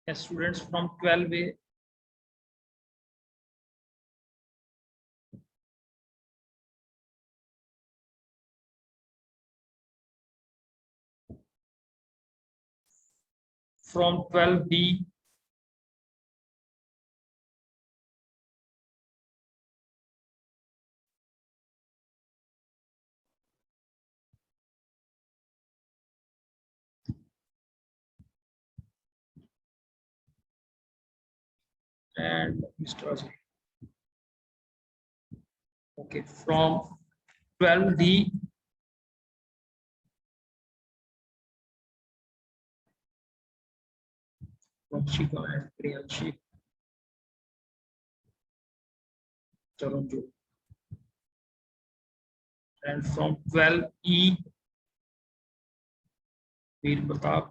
Yes, students, from 12A. From 12B. And Mr. Ajay. Okay, from 12D. From Shika and Priyanshi. Toronto. And from 12E. Veer Pratap.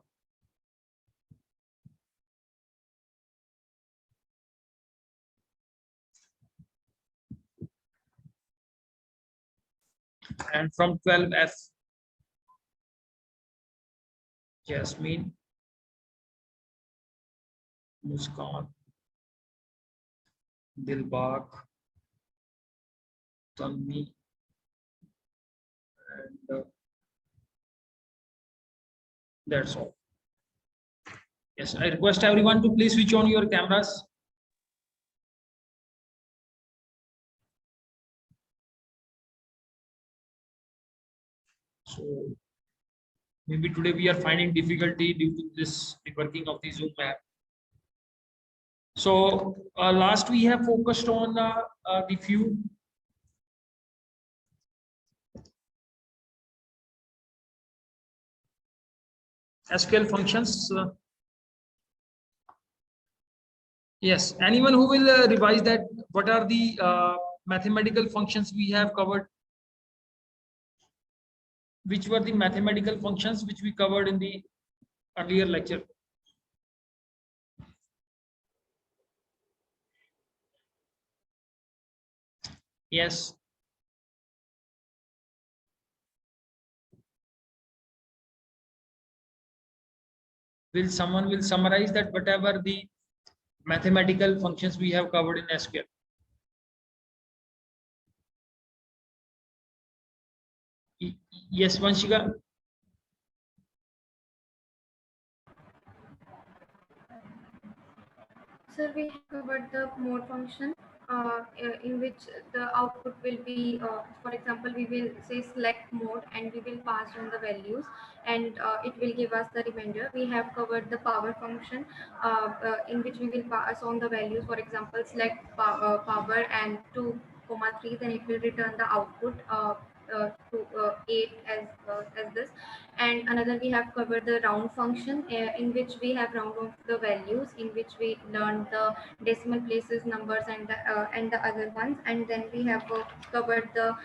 And from 12F. Jasmine. Muskan. Dilbag. Tanvi. And that's all. Yes, I request everyone to please switch on your cameras. So maybe today we are finding difficulty due to this working of the Zoom app. So last we have focused on the few SQL functions. Yes, anyone who will revise that, what are the mathematical functions we have covered? Which were the mathematical functions which we covered in the earlier lecture? Yes. Will someone will summarize that whatever the mathematical functions we have covered in SQL? Yes, Vanshika. Sir, we have covered the mode function in which the output will be, for example, we will say select mode and we will pass on the values and it will give us the remainder. We have covered the power function in which we will pass on the values, for example, select power and 2,3, then it will return the output to 8 as this. And another, we have covered the round function in which we have round off the values, in which we learned the decimal places, numbers, and the other ones. And then we have covered the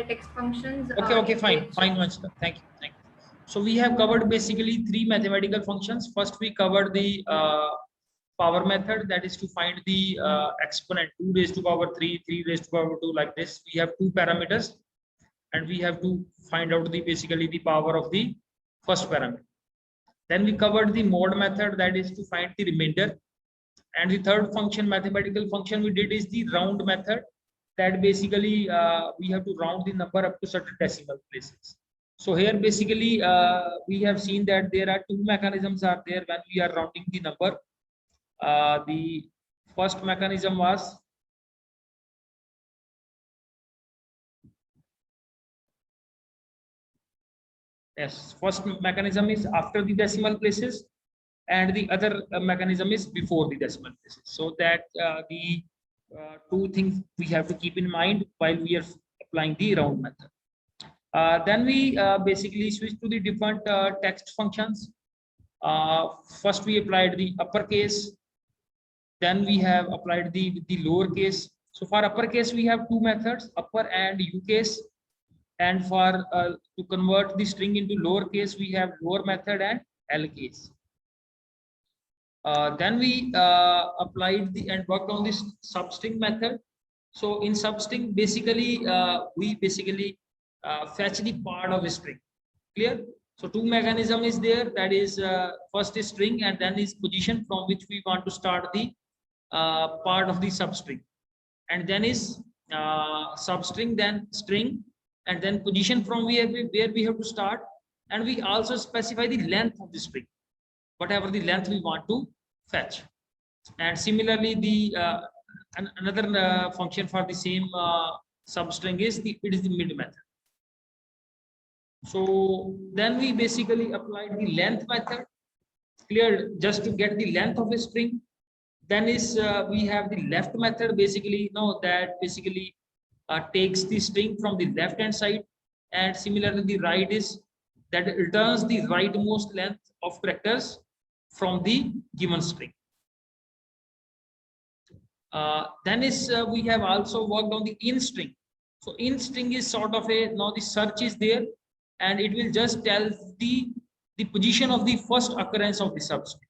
text functions. Okay, fine, Vanshika. Thank you. So we have covered basically three mathematical functions. First, we covered the power method, that is to find the exponent 2 raised to power 3, 3 raised to power 2, like this. We have two parameters and we have to find out the basically the power of the first parameter. Then we covered the mode method, that is to find the remainder. And the third function, mathematical function we did, is the round method, that basically we have to round the number up to certain decimal places. So here basically we have seen that there are two mechanisms are there when we are rounding the number. The first mechanism was first mechanism is after the decimal places, and the other mechanism is before the decimal places. So that the two things we have to keep in mind while we are applying the round method. Then we basically switch to the different text functions. First we applied the uppercase, then we have applied the lowercase. So for uppercase we have two methods, upper and upcase. And for to convert the string into lowercase, we have lower method and lcase. Then we applied the and worked on this substring method. So in substring, basically we basically fetch the part of a string. Clear? So two mechanism is there, that is first is string and then is position from which we want to start the part of the substring, and then is substring, then string, and then position from where we have to start, and we also specify the length of the string, whatever the length we want to fetch. And similarly, the another function for the same substring is it is the mid method. So then we basically applied the length method, clear, just to get the length of a string. Then is we have the left method, basically that basically takes the string from the left hand side, and similarly the right is that returns the rightmost length of characters from the given string. Then is we have also worked on the in string. So in string is sort of a, now the search is there and it will just tell the position of the first occurrence of the substring,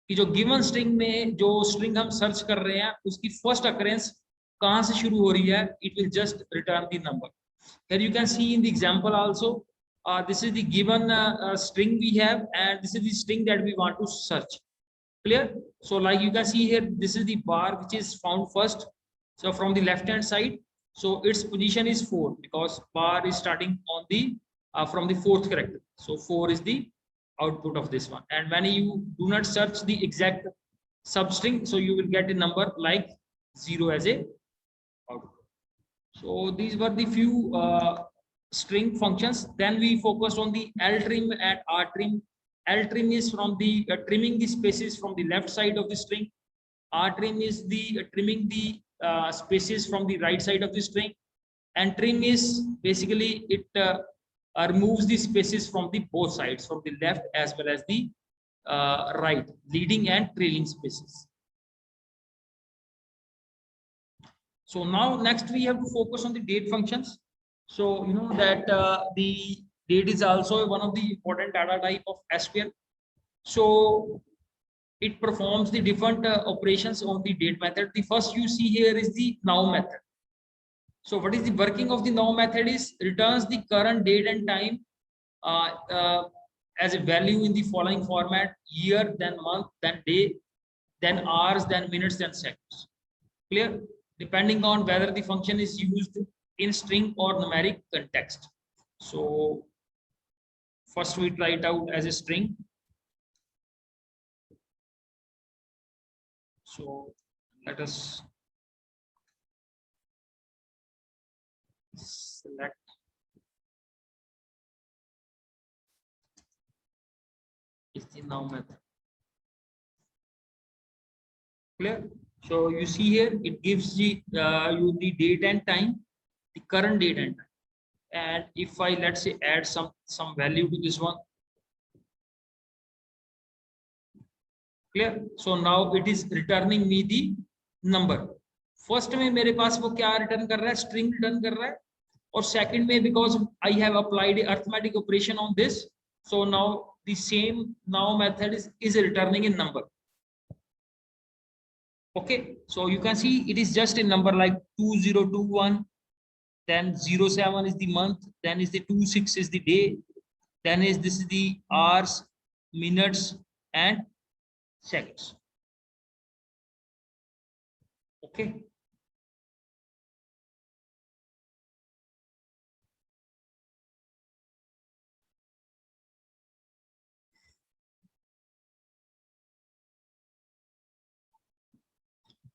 कि जो given string में जो string हम search कर रहे हैं उसकी first occurrence कहाँ से शुरू हो रही है, it will just return the number. Here you can see in the example also, this is the given string we have and this is the string that we want to search. Clear? So like you can see here, this is the bar which is found first. So from the left hand side, so its position is 4 because bar is starting on the from the fourth character. So 4 is the output of this one. And when you do not search the exact substring, so you will get a number like 0 as a output. So these were the few string functions. Then we focused on the ltrim and rtrim. Ltrim is from the trimming the spaces from the left side of the string. Rtrim is the trimming the spaces from the right side of the string. And trim is basically it removes the spaces from the both sides, from the left as well as the right, leading and trailing spaces. So now next we have to focus on the date functions. So you know that the date is also one of the important data type of SQL. So it performs the different operations on the date method. The first you see here is the now method. So what is the working of the now method is returns the current date and time as a value in the following format: year, then month, then day, then hours, then minutes, then seconds. Clear? Depending on whether the function is used in string or numeric context. So first we try it out as a string. So let us select is the now method. Clear? So you see here it gives the you the date and time, the current date and time. And if I let's say add some value to this one, clear? So now it is returning me the number. First में मेरे पास वो क्या return कर रहा है, string return कर रहा है, और second में because I have applied a arithmetic operation on this, so now the same now method is returning a number. Okay, so you can see it is just a number like 2021, then 07 is the month, then is the 26 is the day, then is this is the hours, minutes and seconds. Okay.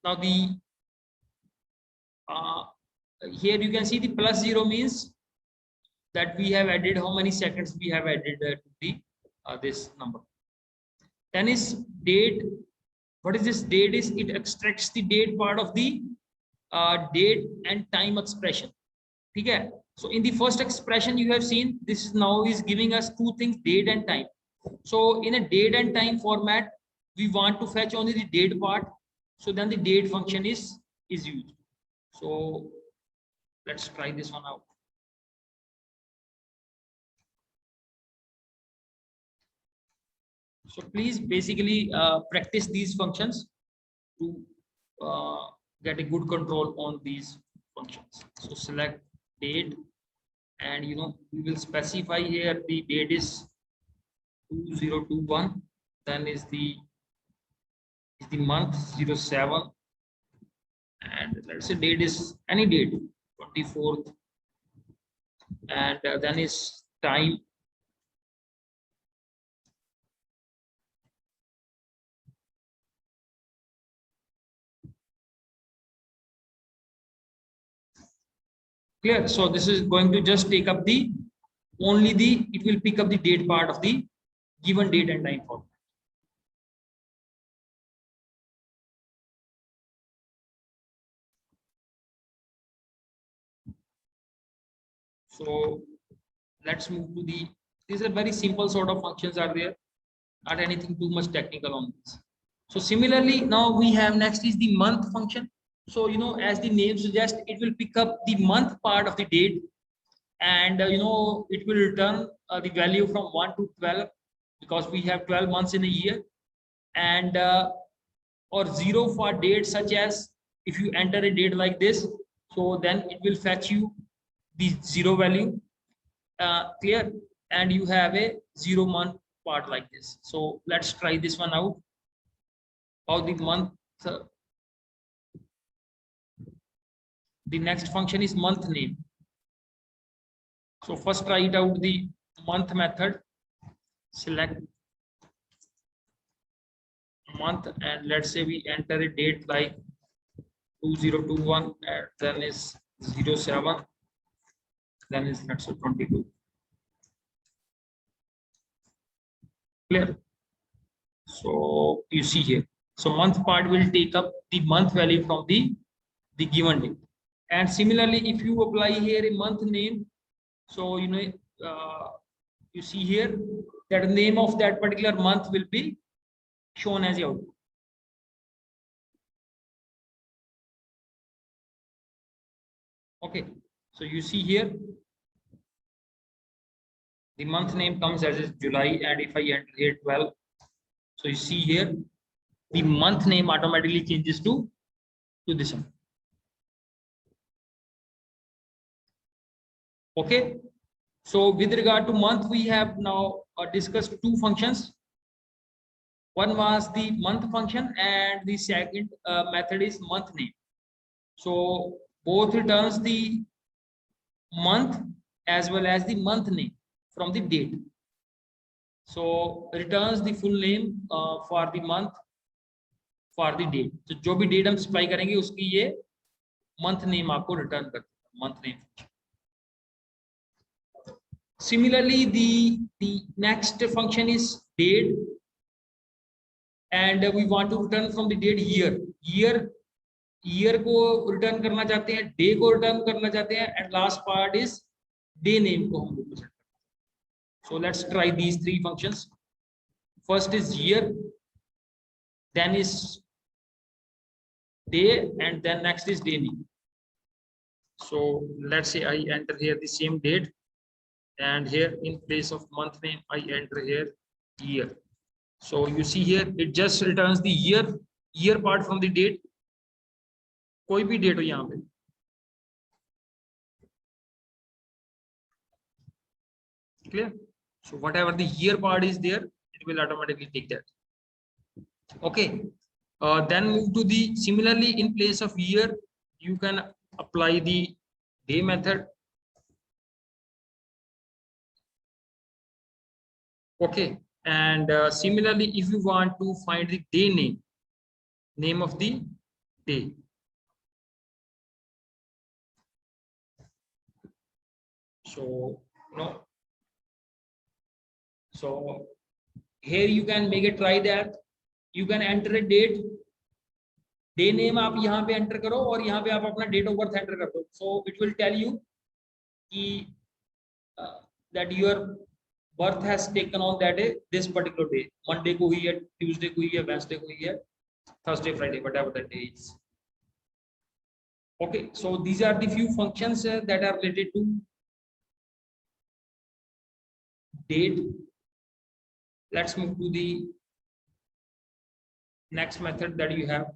Now the here you can see the +0 means that we have added how many seconds we have added to the this number. Then is date. What is this date? Is it extracts the date part of the date and time expression. Okay. So in the first expression you have seen this now is giving us two things, date and time. So in a date and time format we want to fetch only the date part. So then the date function is used. So let's try this one out. So please basically practice these functions to get a good control on these functions. So select date, and you know we will specify here the date is 2021. Then is the month 07, and let's say date is any date 24th, and then is time. Clear? So this is going to just take up the it will pick up the date part of the given date and time format. So let's move to these are very simple sort of functions are there, not anything too much technical on this. So similarly, now we have next is the month function. So as the name suggests, it will pick up the month part of the date, and it will return the value from 1 to 12, because we have 12 months in a year, and or 0 for dates, such as if you enter a date like this, so then it will fetch you the 0 value. Clear? And you have a 0 month part like this. So let's try this one out. How the month, the next function is month name. So first try it out, the month method. Select month, and let's say we enter a date like 2021, and then is 07, then is let's say 22. Clear? So you see here, so month part will take up the month value from the given date. And similarly, if you apply here a month name, so you see here that the name of that particular month will be shown as output. Okay, so you see here the month name comes as July, and if I enter here 12, so you see here the month name automatically changes to this one. Okay, so with regard to month, we have now discussed two functions. One was the month function, and the second method is month name. So both returns the month as well as the month name from the date. So returns the full name for the month, for the date. So जो भी date हम supply करेंगे उसकी ये month name आपको return करता है, month name. Similarly, the next function is date, and we want to return from the date year को return करना चाहते हैं, day को return करना चाहते हैं, and last part is day name को हम represent करते हैं. So let's try these three functions. First is year, then is day, and then next is day name. So let's say I enter here the same date, and here in place of month name I enter here year. So you see here it just returns the year part from the date. कोई भी date हो यहाँ पे. Clear? So whatever the year part is there, it will automatically take that. Okay. Then move to the similarly in place of year, you can apply the day method. Okay. And similarly, if you want to find the day name of the day. So so here you can make a try that you can enter a date, day name आप यहाँ पे enter करो और यहाँ पे आप अपना date of birth enter कर दो. So it will tell you कि that your birth has taken on that day, this particular day. Monday को हुई है, Tuesday को हुई है, Wednesday को हुई है, Thursday, Friday, whatever the day is. Okay, so these are the few functions that are related to date. Let's move to the next method that you have.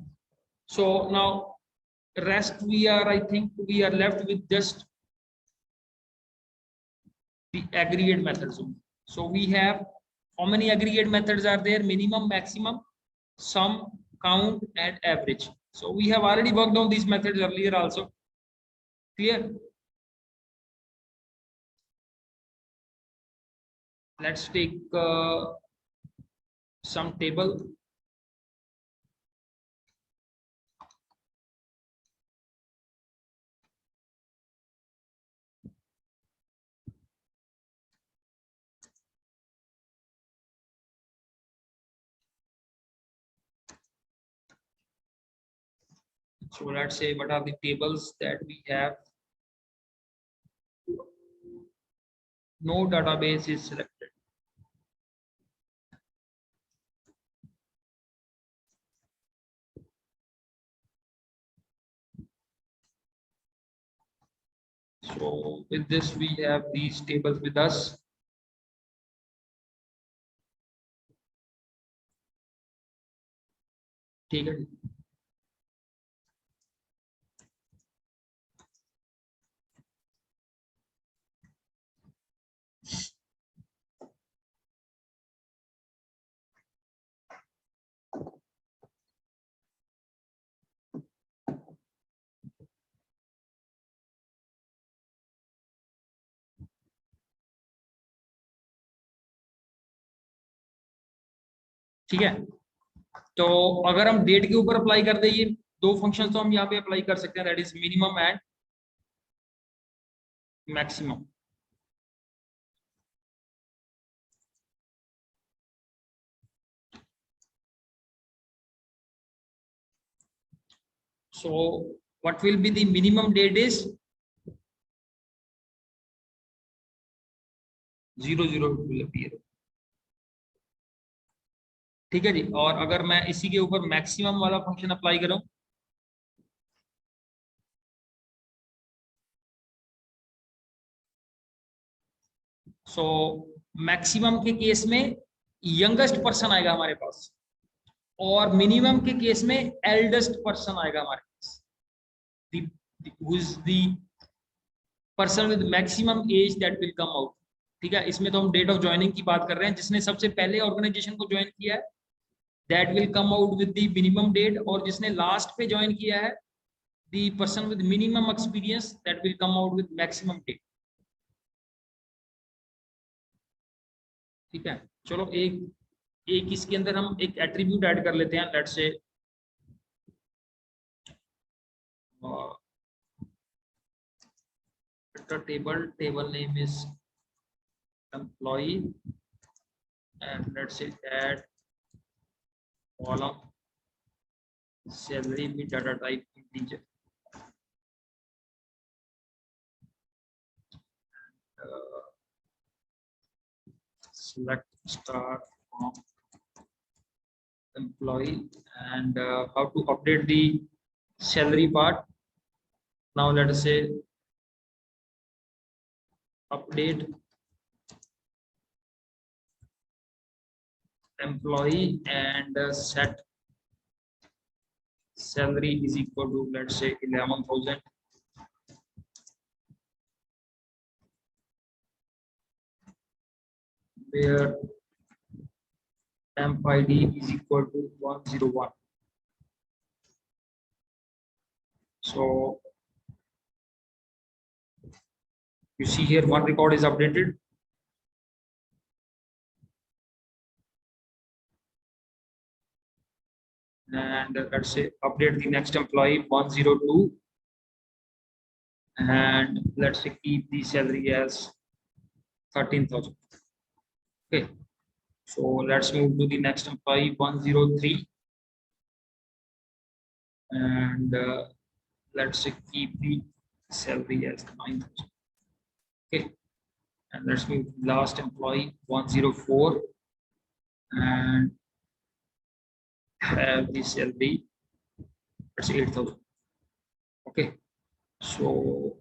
So now rest I think we are left with just the aggregate methods. So we have How many aggregate methods are there? Minimum, maximum, sum, count, and average. So we have already worked on these methods earlier also. Clear? Let's take some table. So let's say what are the tables that we have. No database is selected. So with this, we have these tables with us. ठीक है. ठीक है. तो अगर हम date के ऊपर apply कर दें, ये दो फंक्शन तो हम यहाँ पे अप्लाई कर सकते हैं, that is minimum and maximum. So what will be the minimum date is 00 will appear. ठीक है जी. और अगर मैं इसी के ऊपर मैक्सिमम वाला फंक्शन अप्लाई करूं, सो मैक्सिमम के केस में यंगेस्ट पर्सन आएगा हमारे पास, और मिनिमम के केस में एल्डेस्ट पर्सन आएगा हमारे पास. who is the person with maximum age that will come out. ठीक है. इसमें तो हम डेट ऑफ ज्वाइनिंग की बात कर रहे हैं, जिसने सबसे पहले ऑर्गेनाइजेशन को ज्वाइन किया है that will come out with the minimum date, और जिसने लास्ट पे ज्वाइन किया है the person with minimum experience that will come out with maximum date. ठीक है. चलो एक इसके अंदर हम एक एट्रीब्यूट ऐड कर लेते हैं. Let's say the table name is employee, and let's say add column salary with data type integer. Select start from employee, and how to update the salary part. Now let us say update employee and set salary is equal to, let's say, 11,000. Where temp ID is equal to 101. So you see here one record is updated. And let's say update the next employee 102, and let's say keep the salary as 13,000. Okay, so let's move to the next employee 103, and let's say keep the salary as 9,000. Okay, and let's move to the last employee 104, and have the salary, let's say 8,000. Okay, so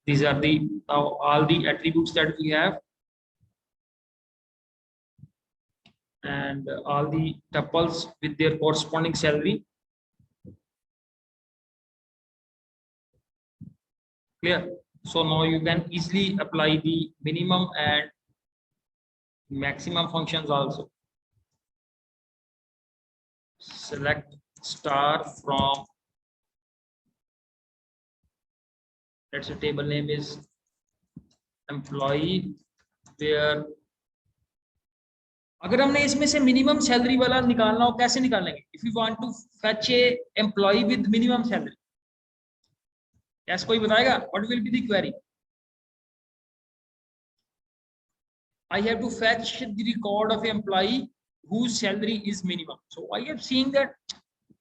these are the all the attributes that we have, and all the tuples with their corresponding salary. Clear? So now you can easily apply the minimum and maximum functions also. Select star from, let's say table name is employee, where अगर हमने इसमें से minimum salary वाला निकालना हो कैसे निकालेंगे? If you want to fetch a employee with minimum salary, yes कोई बताएगा what will be the query? I have to fetch the record of employee whose salary is minimum. So I have seen that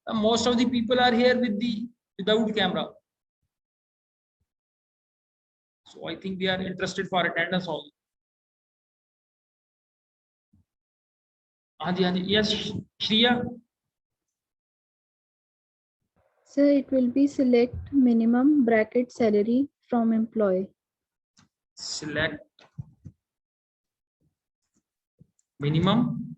most of the people are here with the without camera. So I think they are interested for attendance only. हाँ जी, yes, Shriya. Sir, it will be select minimum bracket salary from employee. Select minimum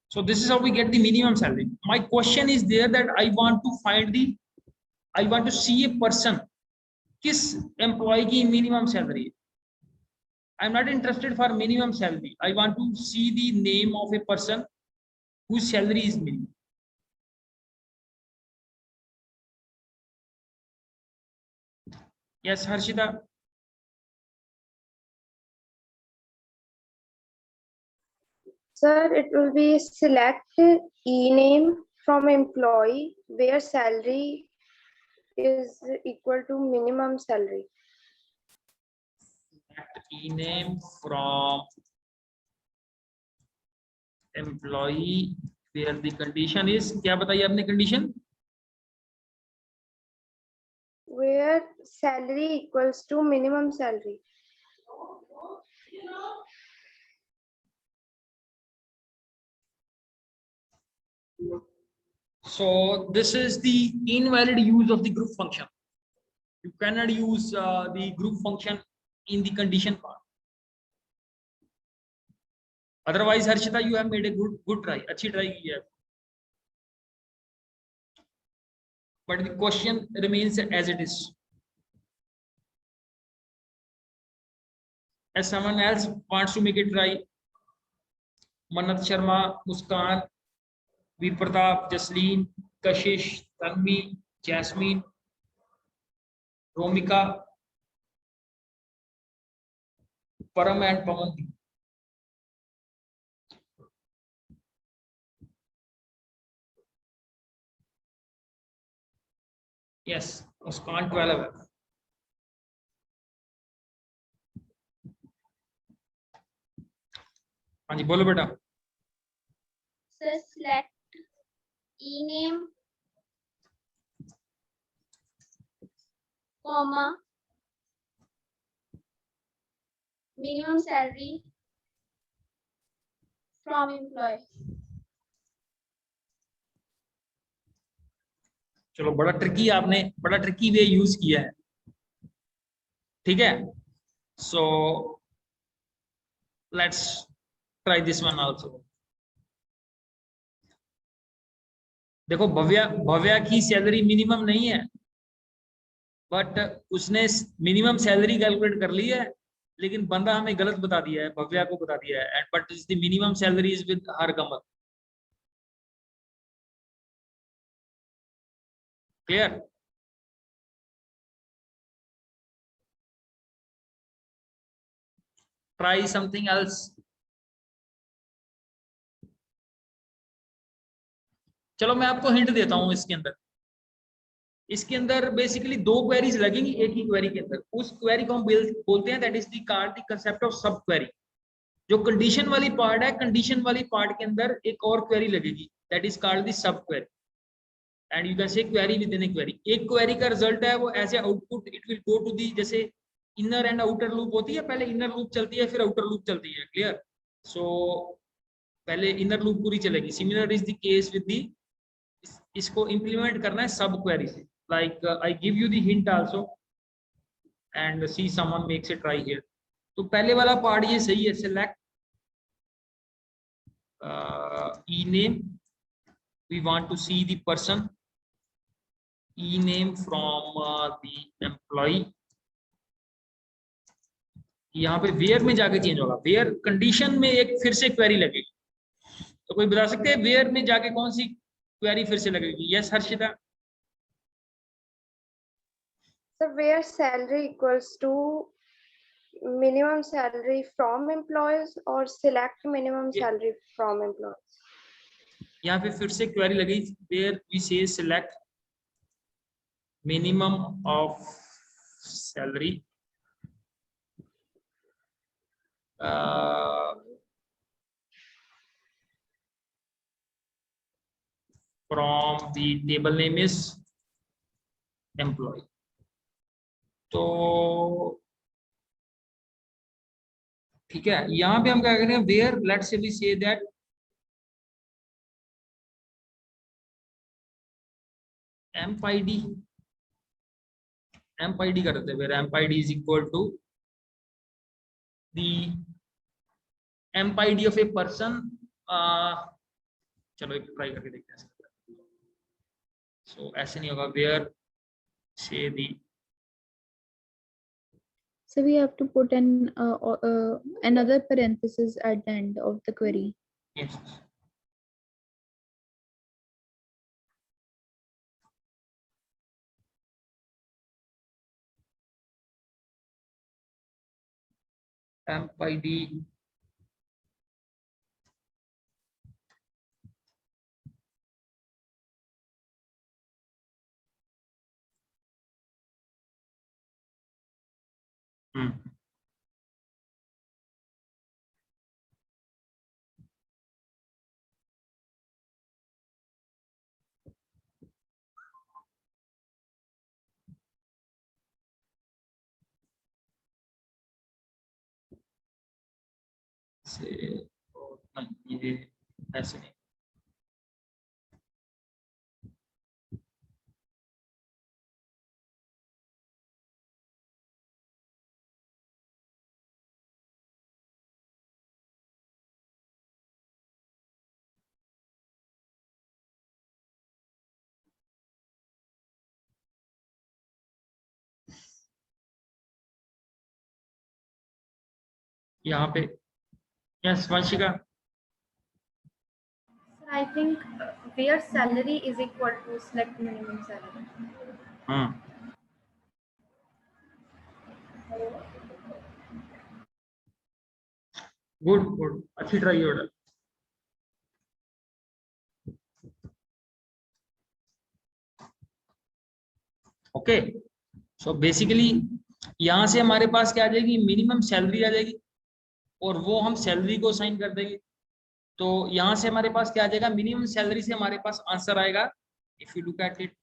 so this is how we get the minimum salary. My question is there that I want to see a person किस employee की minimum salary. I'm not interested for minimum salary. I want to see the name of a person whose salary is minimum. Yes, Harshita. Sir, it will be select e-name from employee where salary is equal to minimum salary. E-name from employee where the condition is, क्या बताइए आपने condition? Where salary equals to minimum salary. So this is the invalid use of the group function. You cannot use the group function in the condition part. Otherwise, Harshita, you have made a good try. अच्छी try की है. But the question remains as it is. As someone else wants to make it try, Manat Sharma, Muskan, Veer Pratap, Jasleen, Kashish, Tanvi, Jasmine, Romika, Param and Pamanti. Yes, Muskan 12. हाँ जी बोलो बेटा. So select e-name, comma, minimum salary from employee. चलो बड़ा tricky वे use किया है. ठीक है. So let's try this one also. देखो भव्या की सैलरी मिनिमम नहीं है, बट उसने मिनिमम सैलरी कैलकुलेट कर ली है, लेकिन बंदा हमें गलत बता दिया है, भव्या को बता दिया है, and but is the minimum salary is with her Kamal. Clear? Try something else. चलो मैं आपको हिंट देता हूं. इसके अंदर बेसिकली दो क्वेरीज लगेंगी एक ही क्वेरी के अंदर. उस क्वेरी को हम बोलते हैं that is the concept of subquery. जो कंडीशन वाली पार्ट है, कंडीशन वाली पार्ट के अंदर एक और क्वेरी लगेगी that is called the subquery, and you can say query within a query. एक क्वेरी का रिजल्ट है वो as a output it will go to the, जैसे इनर एंड आउटर लूप होती है, पहले इनर लूप चलती है फिर आउटर लूप चलती है. क्लियर? सो पहले इनर लूप पूरी चलेगी. Similar is the case with the, इसको इंप्लीमेंट करना है सब क्वेरी से. Like I give you the hint also and see someone makes a try here. तो पहले वाला पार्ट ये सही है. Select e name, we want to see the person e name from the employee. यहाँ पे वेयर में जाके चेंज होगा, वेयर कंडीशन में एक फिर से क्वेरी लगेगी। तो कोई बता सकते हैं वेयर में जाके कौन सी क्वेरी फिर से लगेगी? Yes Harshita. So where salary equals to minimum salary from employees or select minimum Yeah. salary from employees. यहाँ पे फिर से क्वेरी लगी, वेयर वी से select minimum of salary from the table name is employee. तो ठीक है, यहाँ पे हम क्या करेंगे, where let's say we say that emp ID कर देते हैं, where emp ID is equal to the emp ID of a person. चलो एक ट्राई करके देखते हैं। सो ऐसे नहीं होगा, वेयर से दी So we have to put an another parenthesis at the end of the query. yes. Amp ID से नहीं, ये ऐसे नहीं। यहाँ पे yes Vanshika. Sir, I think where salary is equal to select minimum salary. Good good, अच्छी try है बेटा। ओके, सो बेसिकली यहाँ से हमारे पास क्या आ जाएगी, मिनिमम सैलरी आ जाएगी और वो हम सैलरी को साइन कर देंगे। तो यहाँ से हमारे पास क्या आ जाएगा, मिनिमम सैलरी से हमारे पास आंसर आएगा। If you look at it,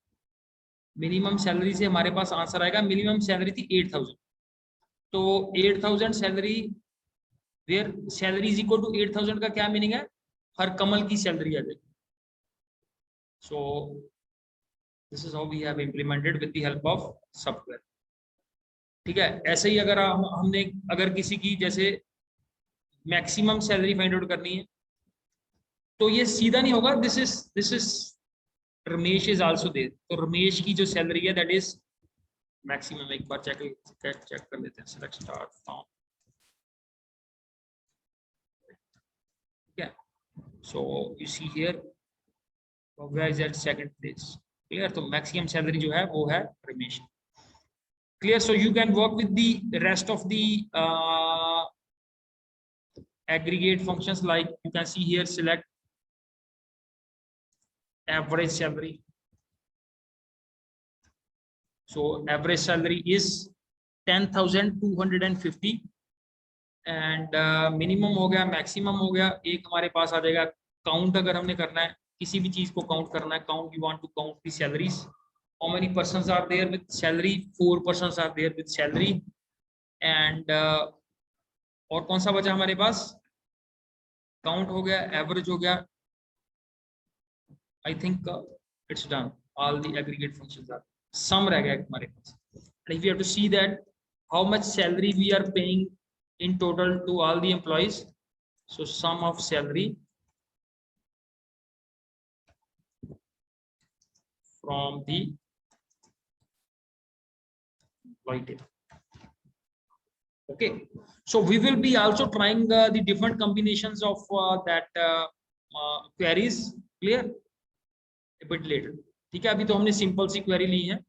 minimum salary से हमारे पास आंसर आएगा, मिनिमम सैलरी थी 8000। तो 8000 salary, where salary is equal to 8000 का क्या मीनिंग है, हर कमल की सैलरी आ जाएगी। So this is how we have implemented with the help of software. ठीक है, ऐसे ही अगर हमने अगर किसी की जैसे मैक्सिमम सैलरी फाइंड आउट करनी है तो ये सीधा नहीं होगा, this is Ramesh is also there. तो रमेश की जो सैलरी है दैट इज मैक्सिमम। एक बार चेक कर लेते हैं, सिलेक्ट स्टार्ट फ्रॉम। ठीक है, so you see here where is at second place. Clear, तो मैक्सिमम सैलरी जो है वो है Ramesh. Clear, so you can work with the rest of the aggregate functions, like you can see here, select average salary. So average salary is 10,250 and minimum हो गया, maximum हो गया। एक हमारे पास आ जाएगा count, अगर हमने करना है किसी भी चीज को count करना है, count, you want to count the salaries, how many persons are there with salary, 4 persons are there with salary and और कौन सा बचा हमारे पास, काउंट हो गया, एवरेज हो गया। I think it's done, all the aggregate functions are. Sum रह गया हमारे पास। And if you have to see that how much salary we are paying in total to all the employees, so sum of salary from the Loitel. Okay, so we will be also trying the different combinations of that queries. Clear? A bit later. ठीक है, अभी तो हमने simple सी query ली है.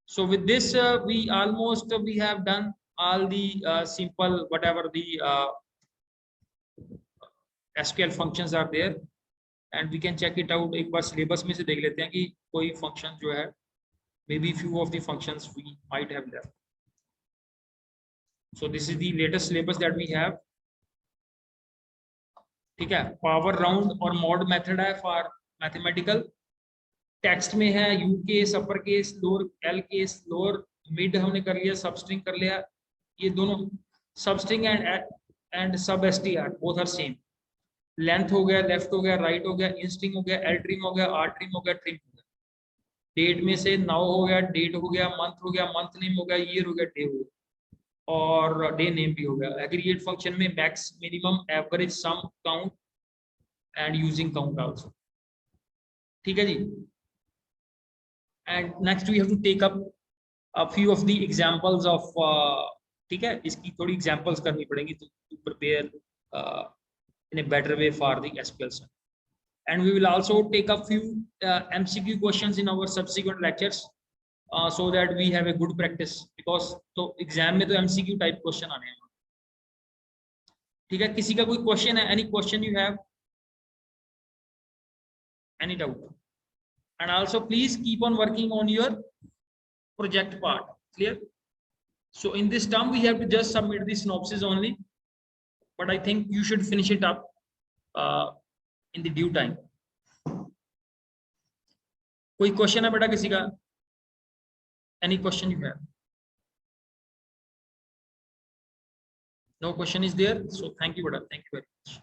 So with this we almost we have done all the simple whatever the SQL functions are there, and we can check it out. एक बार syllabus में से देख लेते हैं कि कोई function जो है, maybe few of the functions we might have left. So this is the latest syllabus that we have. ठीक है, पावर राउंड और मॉड मेथड है फॉर मैथमेटिकल. टेक्स्ट में है U case, upper case, lower L case, lower mid हमने कर लिया, substring कर लिया. ये दोनों substring and sub STR both are same. Length हो गया, लेफ्ट हो गया, राइट हो गया, इन स्ट्रिंग हो गया, एल ट्रिम हो गया, आर ट्रिम हो गया, ट्रिम हो गया. डेट में से नाउ हो गया, डेट हो गया, मंथ हो गया, मंथ नेम हो गया, ईयर हो गया, डे हो गया, और डे नेम भी हो गया. एग्रीगेट फंक्शन में max, minimum, average, sum, count and using count also. ठीक है जी. And next we have to take up a few of the examples of ठीक है, इसकी थोड़ी एग्जांपल्स करनी पड़ेंगी to prepare in a better way for the SQL study. And we will also take a few MCQ questions in our subsequent lectures so that we have a good practice, because तो exam में तो MCQ type question आने हैं. ठीक है, किसी का कोई क्वेश्चन है? Any question you have, any doubt? And also please keep on working on your project part. Clear? So in this term we have to just submit the synopsis only, but I think you should finish it up in the due time. कोई question है बेटा किसी का? Any question you have? No question is there, so thank you beta, thank you very much.